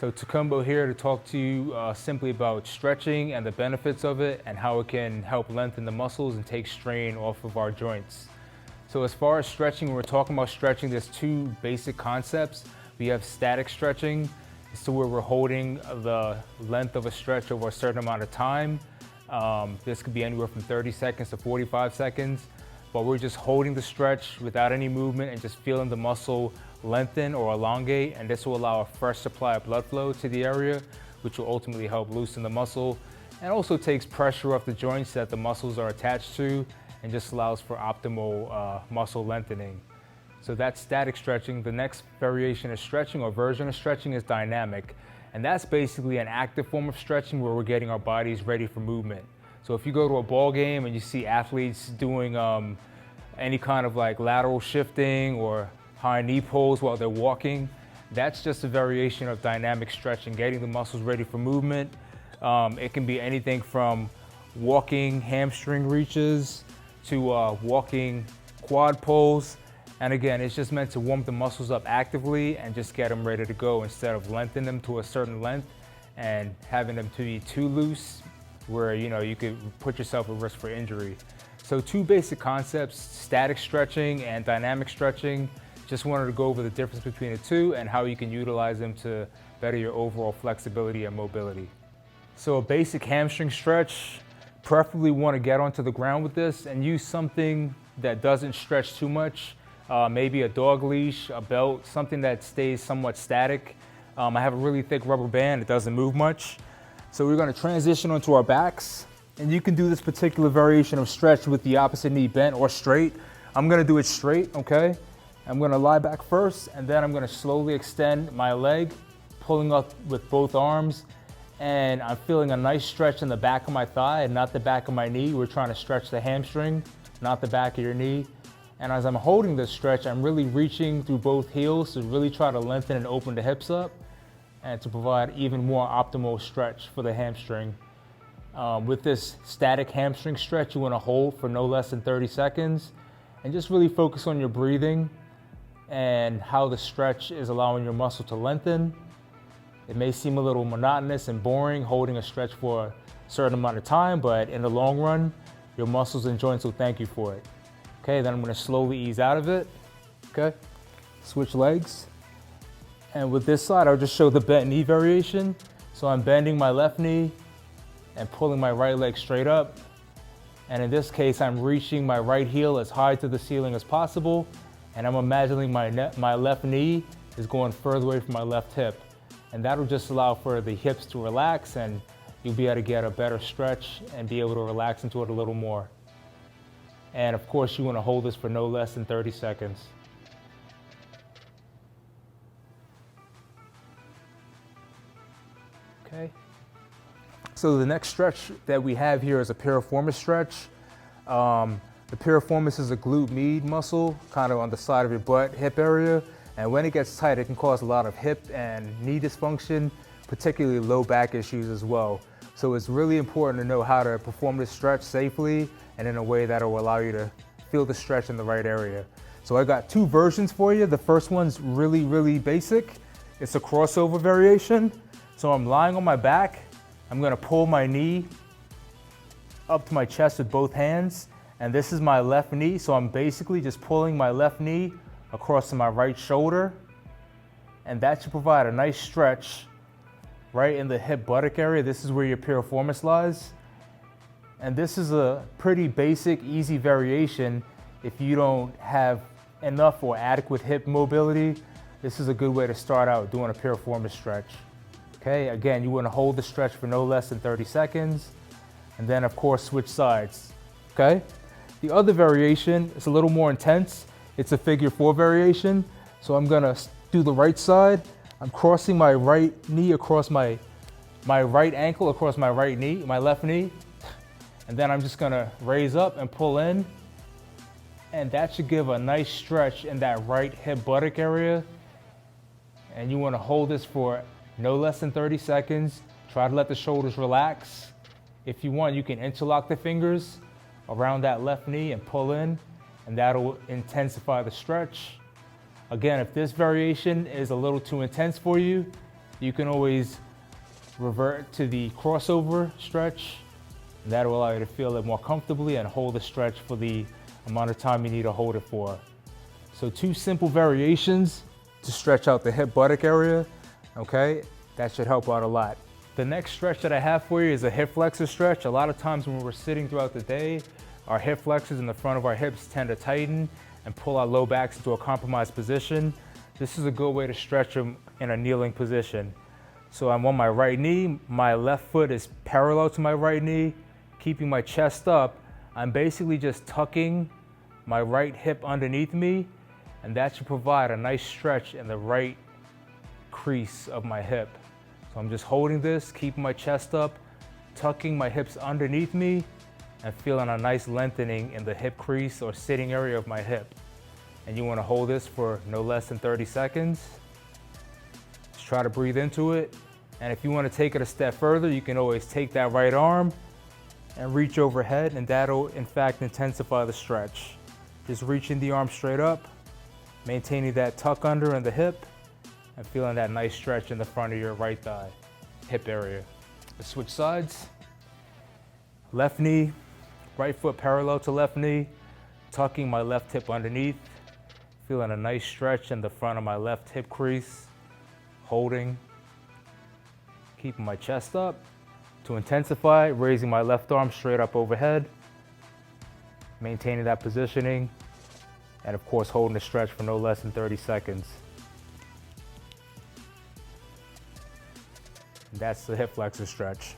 So Tacumbo here to talk to you simply about stretching and the benefits of it and how it can help lengthen the muscles and take strain off of our joints. So as far as stretching, when we're talking about stretching, there's two basic concepts. We have static stretching, so where we're holding the length of a stretch over a certain amount of time. This could be anywhere from 30 seconds to 45 seconds, but we're just holding the stretch without any movement and just feeling the muscle lengthen or elongate, and this will allow a fresh supply of blood flow to the area, which will ultimately help loosen the muscle and also takes pressure off the joints that the muscles are attached to and just allows for optimal muscle lengthening. So that's static stretching. The next variation of stretching or version of stretching is dynamic, and that's basically an active form of stretching where we're getting our bodies ready for movement. So if you go to a ball game and you see athletes doing any kind of like lateral shifting or high knee pulls while they're walking, that's just a variation of dynamic stretching, getting the muscles ready for movement. It can be anything from walking hamstring reaches to walking quad pulls. And again, it's just meant to warm the muscles up actively and just get them ready to go instead of lengthening them to a certain length and having them to be too loose where you could put yourself at risk for injury. So two basic concepts, static stretching and dynamic stretching. Just wanted to go over the difference between the two and how you can utilize them to better your overall flexibility and mobility. So a basic hamstring stretch, preferably want to get onto the ground with this and use something that doesn't stretch too much. Maybe a dog leash, a belt, something that stays somewhat static. I have a really thick rubber band, it doesn't move much. So we're going to transition onto our backs, and you can do this particular variation of stretch with the opposite knee bent or straight. I'm going to do it straight, okay? I'm going to lie back first, and then I'm going to slowly extend my leg, pulling up with both arms, and I'm feeling a nice stretch in the back of my thigh and not the back of my knee. We're trying to stretch the hamstring, not the back of your knee. And as I'm holding this stretch, I'm really reaching through both heels to really try to lengthen and open the hips up and to provide even more optimal stretch for the hamstring. With this static hamstring stretch, you want to hold for no less than 30 seconds and just really focus on your breathing and how the stretch is allowing your muscle to lengthen. It may seem a little monotonous and boring holding a stretch for a certain amount of time, but in the long run, your muscles and joints will thank you for it. Okay, then I'm going to slowly ease out of it. Okay, switch legs. And with this side, I'll just show the bent knee variation. So I'm bending my left knee and pulling my right leg straight up. And in this case, I'm reaching my right heel as high to the ceiling as possible. And I'm imagining my left knee is going further away from my left hip. And that'll just allow for the hips to relax and you'll be able to get a better stretch and be able to relax into it a little more. And of course, you want to hold this for no less than 30 seconds. Okay. So the next stretch that we have here is a piriformis stretch. The piriformis is a glute med muscle, kind of on the side of your butt, hip area. And when it gets tight, it can cause a lot of hip and knee dysfunction, particularly low back issues as well. So it's really important to know how to perform this stretch safely and in a way that will allow you to feel the stretch in the right area. So I got two versions for you. The first one's really, really basic. It's a crossover variation. So I'm lying on my back. I'm gonna pull my knee up to my chest with both hands. And this is my left knee. So I'm basically just pulling my left knee across to my right shoulder. And that should provide a nice stretch right in the hip buttock area. This is where your piriformis lies. And this is a pretty basic, easy variation. If you don't have enough or adequate hip mobility, this is a good way to start out doing a piriformis stretch. Okay, again, you want to hold the stretch for no less than 30 seconds. And then of course, switch sides, okay? The other variation is a little more intense. It's a figure 4 variation. So I'm gonna do the right side. I'm crossing my right knee across my right ankle across my right knee, my left knee. And then I'm just gonna raise up and pull in. And that should give a nice stretch in that right hip buttock area. And you wanna hold this for no less than 30 seconds. Try to let the shoulders relax. If you want, you can interlock the fingers around that left knee and pull in, and that'll intensify the stretch. Again, if this variation is a little too intense for you, You can always revert to the crossover stretch. That will allow you to feel it more comfortably and hold the stretch for the amount of time you need to hold it for. So 2 simple variations to stretch out the hip buttock area, okay? That should help out a lot. The next stretch that I have for you is a hip flexor stretch. A lot of times when we're sitting throughout the day, our hip flexors in the front of our hips tend to tighten and pull our low backs into a compromised position. This is a good way to stretch them in a kneeling position. So I'm on my right knee, my left foot is parallel to my right knee, keeping my chest up. I'm basically just tucking my right hip underneath me, and that should provide a nice stretch in the right crease of my hip. So I'm just holding this, keeping my chest up, tucking my hips underneath me, and feeling a nice lengthening in the hip crease or sitting area of my hip. And you want to hold this for no less than 30 seconds. Just try to breathe into it. And if you want to take it a step further, you can always take that right arm and reach overhead, and that'll in fact intensify the stretch. Just reaching the arm straight up, maintaining that tuck under in the hip, and feeling that nice stretch in the front of your right thigh, hip area. Let's switch sides. Left knee, right foot parallel to left knee, tucking my left hip underneath, feeling a nice stretch in the front of my left hip crease, holding, keeping my chest up. To intensify, raising my left arm straight up overhead, maintaining that positioning, and of course holding the stretch for no less than 30 seconds. And that's the hip flexor stretch.